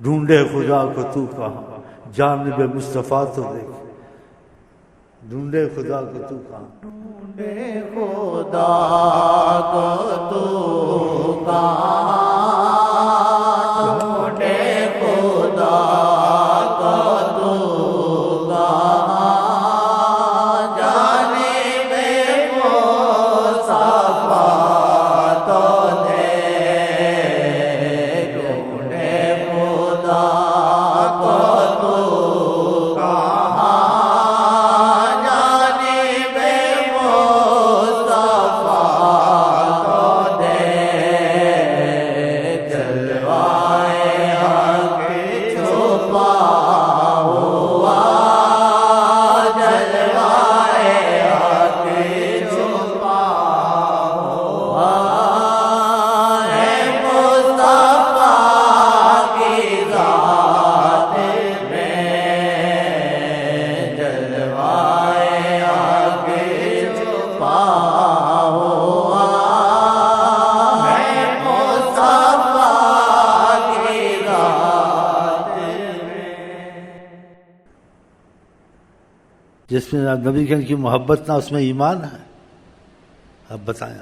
ڈھونڈے خدا کو تو کہاں، جانب مصطفیٰ تو دیکھ، ڈھونڈے خدا کو تو کہاں، ڈھونڈے خدا کو تو کہاں، ڈھونڈے خدا کو تو کہاں، جانب مصطفیٰ تو دیکھ، ڈھونڈے خدا کو تو کہاں، جانب مصطفیٰ تو دیکھ، جلوائے حق چھپا ہوا، جلوائے حق چھپا ہوا ہے مصطفیٰ کی ذات میں، جلوائے حق چھپا ہوا ہے مصطفیٰ کی ذات میں۔ جس میں نبی کریم کی محبت نہ، اس میں ایمان ہے؟ اب بتائیں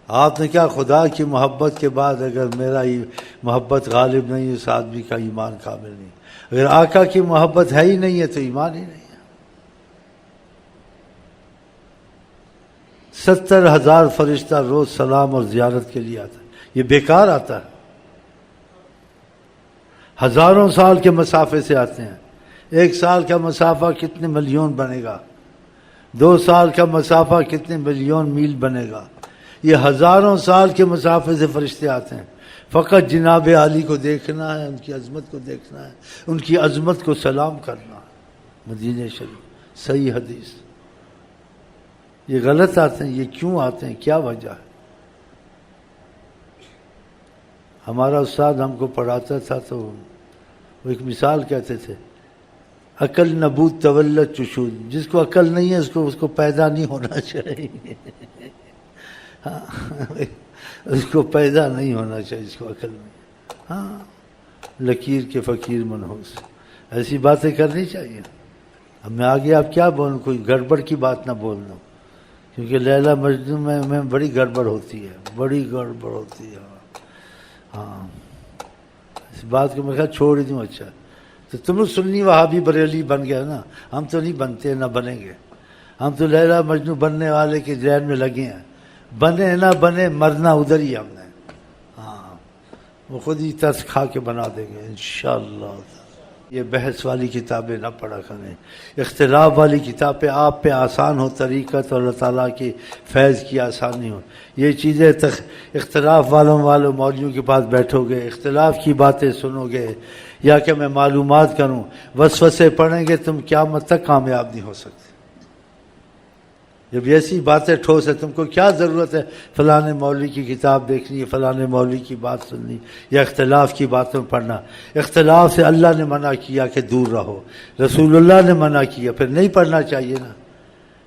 آپ نے کیا خدا کی محبت کے بعد اگر میرا محبت غالب نہیں، اس آدمی کا ایمان کامل نہیں۔ اگر آقا کی محبت ہے ہی نہیں ہے تو ایمان ہی نہیں ہے۔ 70,000 فرشتہ روز سلام اور زیارت کے لیے آتا ہے، یہ بیکار آتا ہے؟ ہزاروں سال کے مسافے سے آتے ہیں۔ 1 سال کا مسافہ کتنے ملین بنے گا؟ 2 سال کا مسافہ کتنے ملین میل بنے گا؟ یہ ہزاروں سال کے مسافے سے فرشتے آتے ہیں، فقط جناب عالی کو دیکھنا ہے، ان کی عظمت کو دیکھنا ہے، ان کی عظمت کو سلام کرنا ہے۔ مدینہ شریف، صحیح حدیث۔ یہ غلط آتے ہیں، یہ کیوں آتے ہیں؟ کیا وجہ ہے؟ ہمارا استاد ہم کو پڑھاتا تھا تو وہ ایک مثال کہتے تھے، عقل نبوت تولد چشود، جس کو عقل نہیں ہے اس کو پیدا نہیں ہونا چاہیے۔ ہاں، اس کو پیدا نہیں ہونا چاہیے، اس کو عقل نہیں۔ ہاں، لکیر کے فقیر منحوس، ایسی باتیں کرنی چاہیے۔ اب میں آگے آپ کیا بولوں، کوئی گڑبڑ کی بات نہ بولنا، کیونکہ لیلا مجنون میں بڑی گڑبڑ ہوتی ہے، بڑی گڑبڑ ہوتی ہے۔ ہاں، اس بات کو میں کہا چھوڑ ہی دوں۔ اچھا تو تم لوگ سنی وہابی بریلی بن گئے نا، ہم تو نہیں بنتے، نہ بنیں گے۔ ہم تو لیلا مجنون بننے والے کے ذہن میں لگے ہیں، بنے نہ بنے مرنا ادھر ہی ہم نے۔ ہاں، وہ خود ہی ترس کھا کے بنا دیں گے انشاءاللہ۔ یہ بحث والی کتابیں نہ پڑھا کریں، اختلاف والی کتابیں آپ پہ آسان ہو طریقت اور اللہ تعالیٰ کی فیض کی آسانی ہو۔ یہ چیزیں اختلاف والوں مولویوں کے پاس بیٹھو گے، اختلاف کی باتیں سنو گے، یا کہ میں معلومات کروں، وسوسے پڑھیں گے، تم قیامت تک کامیاب نہیں ہو سکتے۔ جب ایسی باتیں ٹھوس ہے، تم کو کیا ضرورت ہے فلانے مولوی کی کتاب دیکھنی ہے، فلانے مولوی کی بات سننی، یا اختلاف کی باتوں پڑھنا؟ اختلاف سے اللہ نے منع کیا کہ دور رہو، رسول اللہ نے منع کیا، پھر نہیں پڑھنا چاہیے نا۔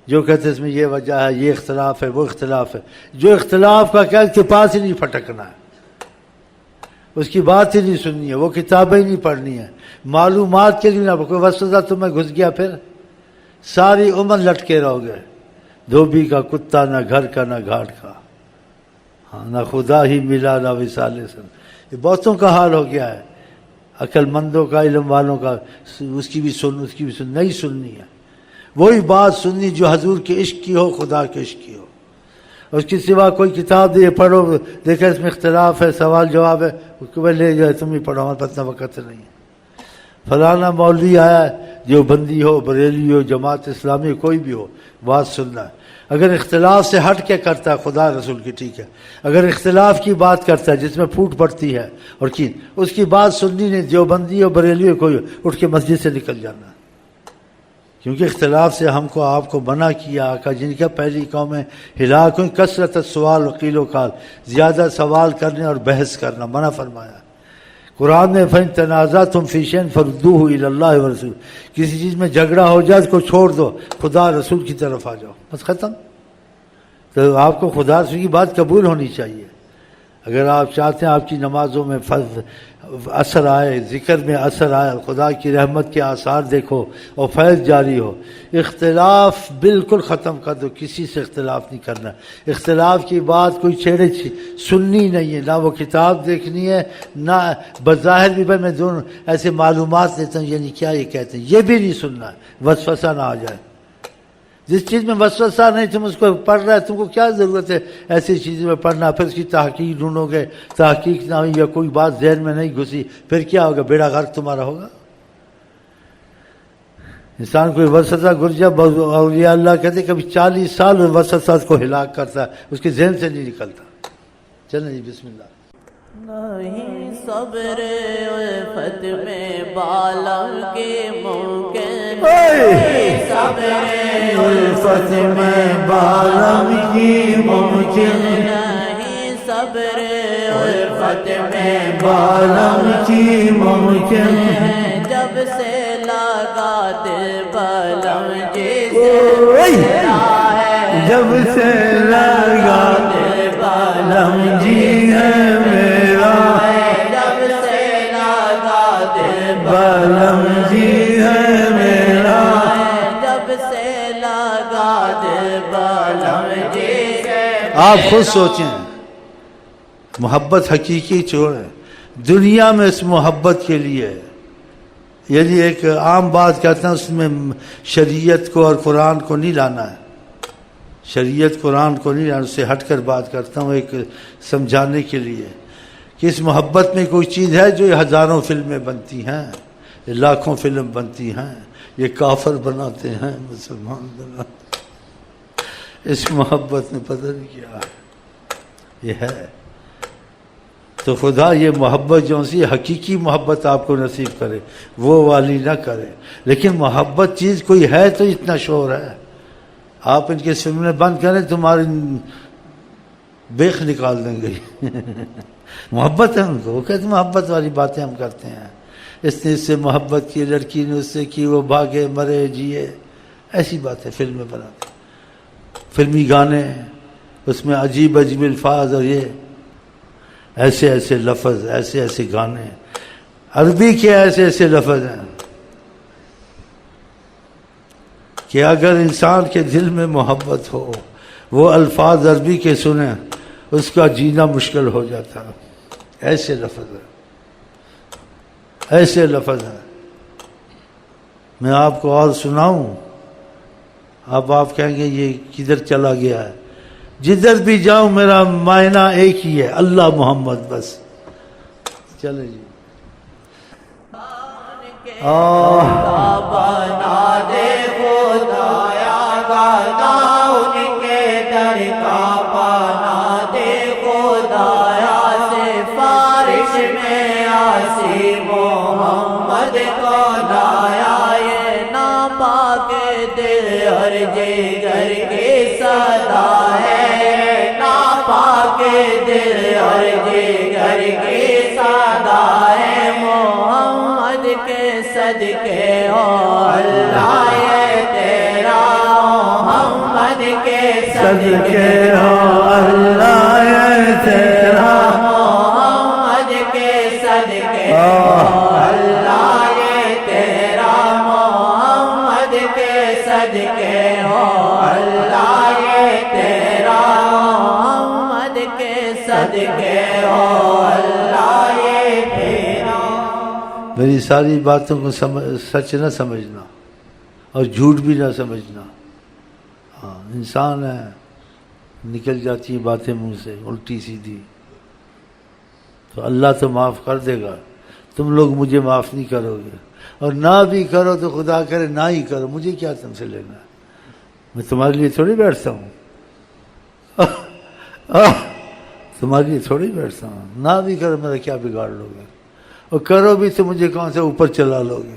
جو کہتے اس میں یہ وجہ ہے، یہ اختلاف ہے، وہ اختلاف ہے، جو اختلاف کا کیا اس کے پاس ہی نہیں پھٹکنا ہے، اس کی بات ہی نہیں سننی ہے، وہ کتابیں ہی نہیں پڑھنی ہے، معلومات کے لیے نہ کوئی وسوسہ تمہیں گھس گیا، پھر ساری عمر لٹکے رہو گے، دھوبی کا کتا، نہ گھر کا نہ گھاٹ کا، ہاں، نہ خدا ہی ملا نہ وصال سن۔ یہ بہتوں کا حال ہو گیا ہے، عقل مندوں کا، علم والوں کا، اس کی بھی سن، اس کی بھی سن، نہیں سننی ہے، وہی بات سننی جو حضور کے عشق کی ہو، خدا کے عشق کی ہو۔ اس کی سوا کوئی کتاب دے پڑھو، دیکھا اس میں اختلاف ہے، سوال جواب ہے، اس کو لے جائے، تم ہی پڑھو، ہمارے پاس اتنا وقت نہیں ہے۔ فلانا مولوی آیا ہے، جو بندی ہو، بریلی ہو، جماعت اسلامی، کوئی بھی ہو، بات سننا ہے۔ اگر اختلاف سے ہٹ کے کرتا ہے خدا رسول کی، ٹھیک ہے، اگر اختلاف کی بات کرتا ہے جس میں پھوٹ پڑتی ہے اور کی، اس کی بات سننی نہیں، جو بندی ہو، بریلی ہو، کوئی ہو، اٹھ کے مسجد سے نکل جانا ہے، کیونکہ اختلاف سے ہم کو آپ کو منع کیا آقا جن کا پہلی قومیں ہلاک ہوئی، کثرت السوال وقیل و قال، زیادہ سوال کرنے اور بحث کرنا منع فرمایا۔ قرآن میں فَإِن تَنَازَعْتُمْ فِي شَيْءٍ فَرُدُّوهُ إِلَى اللَّهِ وَرَسُولِهِ، کسی چیز میں جھگڑا ہو جائے اس کو چھوڑ دو، خدا رسول کی طرف آ جاؤ، بس ختم۔ تو آپ کو خدا رسول کی بات قبول ہونی چاہیے۔ اگر آپ چاہتے ہیں آپ کی نمازوں میں اثر آئے، ذکر میں اثر آئے، خدا کی رحمت کے آثار دیکھو اور فیض جاری ہو، اختلاف بالکل ختم کر دو، کسی سے اختلاف نہیں کرنا۔ اختلاف کی بات کوئی چھیڑے سننی نہیں ہے، نہ وہ کتاب دیکھنی ہے، نہ بظاہر بھی میں دونوں ایسے معلومات دیتا ہوں یعنی کیا یہ کہتے ہیں، یہ بھی نہیں سننا، وسوسہ نہ آ جائے۔ جس چیز میں وسوسہ نہیں تم اس کو پڑھ رہے، تم کو کیا ضرورت ہے ایسی چیزوں میں پڑھنا؟ پھر اس کی تحقیق ڈھونڈو گے، تحقیق نہ ہوئی یا کوئی بات ذہن میں نہیں گھسی، پھر کیا ہوگا؟ بیڑا غرق تمہارا ہوگا۔ انسان کوئی وسوسہ گر جائے، اولیاء اللہ کہتے کبھی 40 سال وسوسہ کو ہلاک کرتا ہے، اس کے ذہن سے نہیں نکلتا۔ چلیں جی بسم اللہ۔ نہیں صبر الفت میں بالم کے ممکن، صبر الفت میں بالم کی ممکن، نہیں صبر الفت میں بالم کی ممکن، جب سے لگا دل بالم جس ہے، جب سے لگا دل بالم جی ہے میرا، جب سے لگا دل بالم جی ہے میرا۔ جب سے لگا دل بالم جی ہے۔ آپ خود سوچیں، محبت حقیقی چھوڑیں، دنیا میں اس محبت کے لیے یعنی ایک عام بات کہتے ہیں، اس میں شریعت کو اور قرآن کو نہیں لانا ہے، شریعت قرآن کو نہیں لانا، اس سے ہٹ کر بات کرتا ہوں ایک سمجھانے کے لیے کہ اس محبت میں کوئی چیز ہے جو ہزاروں فلمیں بنتی ہیں، لاکھوں فلم بنتی ہیں، یہ کافر بناتے ہیں، مسلمان بناتے ہیں، اس محبت میں پتہ نہیں کیا ہے، یہ ہے۔ تو خدا یہ محبت جو سی حقیقی محبت آپ کو نصیب کرے، وہ والی نہ کرے، لیکن محبت چیز کوئی ہے تو اتنا شور ہے۔ آپ ان کے سننے بند کریں تمہاری بیخ نکال دیں گے۔ محبت ہے ان کو، وہ کہتے ہیں محبت والی باتیں ہم کرتے ہیں، اس نے اس سے محبت کی، لڑکی نے اس سے کی، وہ بھاگے مرے جیے، ایسی باتیں فلمیں بناتے، فلمی گانے، اس میں عجیب عجیب الفاظ اور یہ ایسے ایسے لفظ، ایسے ایسے گانے، عربی کے ایسے ایسے لفظ ہیں کہ اگر انسان کے دل میں محبت ہو، وہ الفاظ عربی کے سنیں، اس کا جینا مشکل ہو جاتا ہے، ایسے لفظ ہیں، ایسے لفظ ہیں۔ میں آپ کو اور سناؤں، اب آپ کہیں گے یہ کدھر چلا گیا ہے؟ جدھر بھی جاؤں میرا معنی ایک ہی ہے، اللہ محمد بس۔ چلے جی۔ بنا دے خدایا گانا ان کے در کا، بنا دے خدایا سفارش میں آسی محمد کو لایا، یہ ناپاک دل اور جگر کی صدا ہے، ناپاک دل اور جگر کی صدا ہے، محمد کے صدقے ہو اللہ یہ تیرا، محمد کے صدقے ہو اللہ یہ تیرا، محمد کے صدقے ہو اللہ یہ تیرا، محمد کے صدقے ہو اللہ یہ تیرا، محمد کے صدقے ہو اللہ یہ تیرا۔ میری ساری باتوں کو سچ نہ سمجھنا اور جھوٹ بھی نہ سمجھنا۔ ہاں انسان ہے، نکل جاتی ہیں باتیں منہ سے الٹی سیدھی، تو اللہ تو معاف کر دے گا، تم لوگ مجھے معاف نہیں کرو گے، اور نہ بھی کرو تو خدا کرے نہ ہی کرو، مجھے کیا تم سے لینا ہے؟ میں تمہارے لیے تھوڑی بیٹھتا ہوں، تمہارے لیے تھوڑی بیٹھتا ہوں، نہ بھی کرو میرا کیا بگاڑ لو گے، اور کرو بھی تو مجھے کون سے اوپر چلا لو گے۔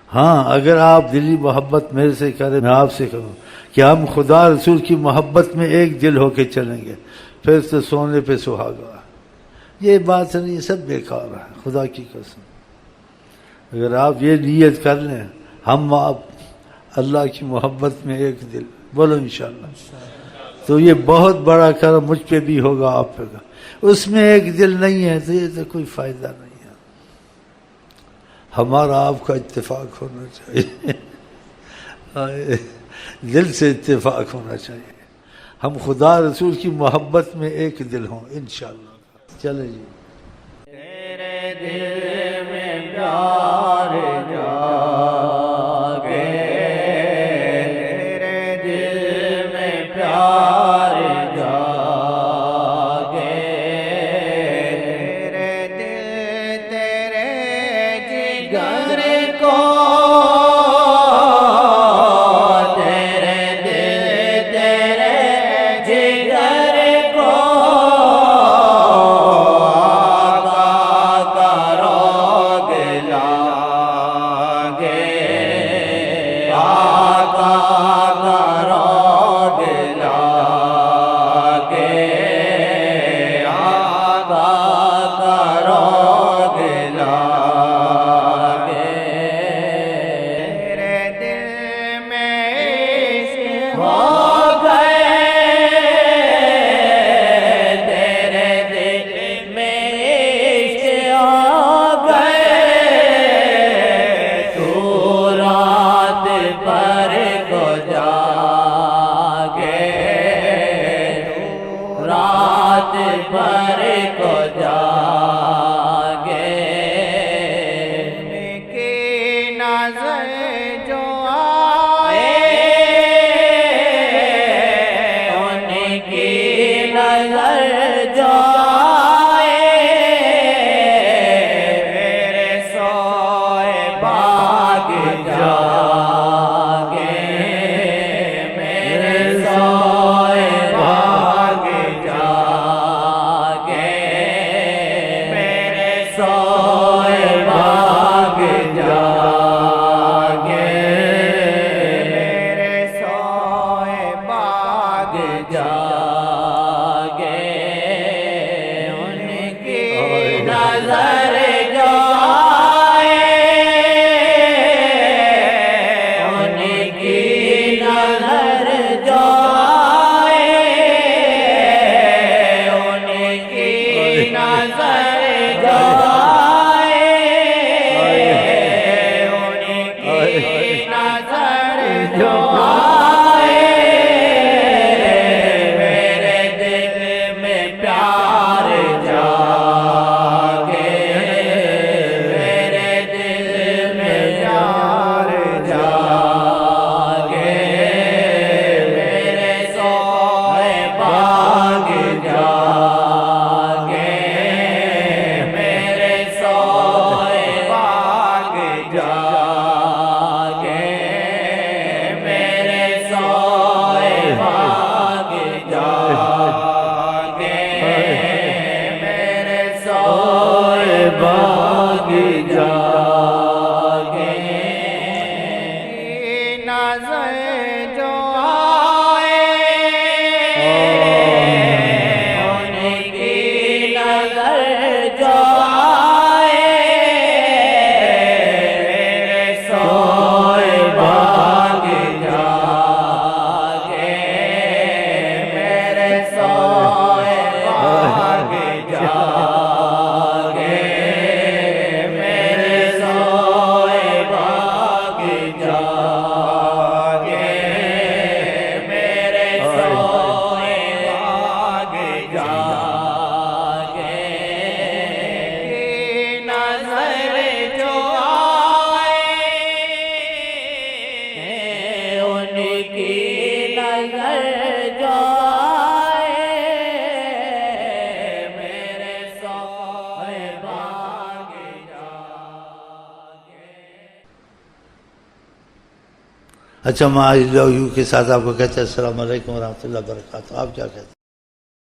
ہاں اگر آپ دلی محبت میرے سے کریں، میں آپ سے کہوں کہ ہم خدا رسول کی محبت میں ایک دل ہو کے چلیں گے، پھر تو سونے پہ سہاگا۔ یہ بات نہیں، سب بیکار ہے، خدا کی قسم۔ اگر آپ یہ نیت کر لیں ہم آپ اللہ کی محبت میں ایک دل، بولو انشاءاللہ۔ تو یہ بہت بڑا کرم مجھ پہ بھی ہوگا، آپ پہ ہوگا۔ اس میں ایک دل نہیں ہے تو یہ تو کوئی فائدہ نہیں ہے۔ ہمارا آپ کا اتفاق ہونا چاہیے، دل سے اتفاق ہونا چاہیے، ہم خدا رسول کی محبت میں ایک دل ہوں انشاءاللہ۔ چلے جی۔ تیرے دل میں پیار جاگے، تیرے دل میں پیار جاگے، تیرے دل تیرے جگر کو، تیرے دل تیرے جگر کو اچھا میں آئی لو یو کے ساتھ آپ کو کہتے ہیں السلام علیکم ورحمۃ اللہ وبرکاتہ۔ آپ کیا کہتے ہیں؟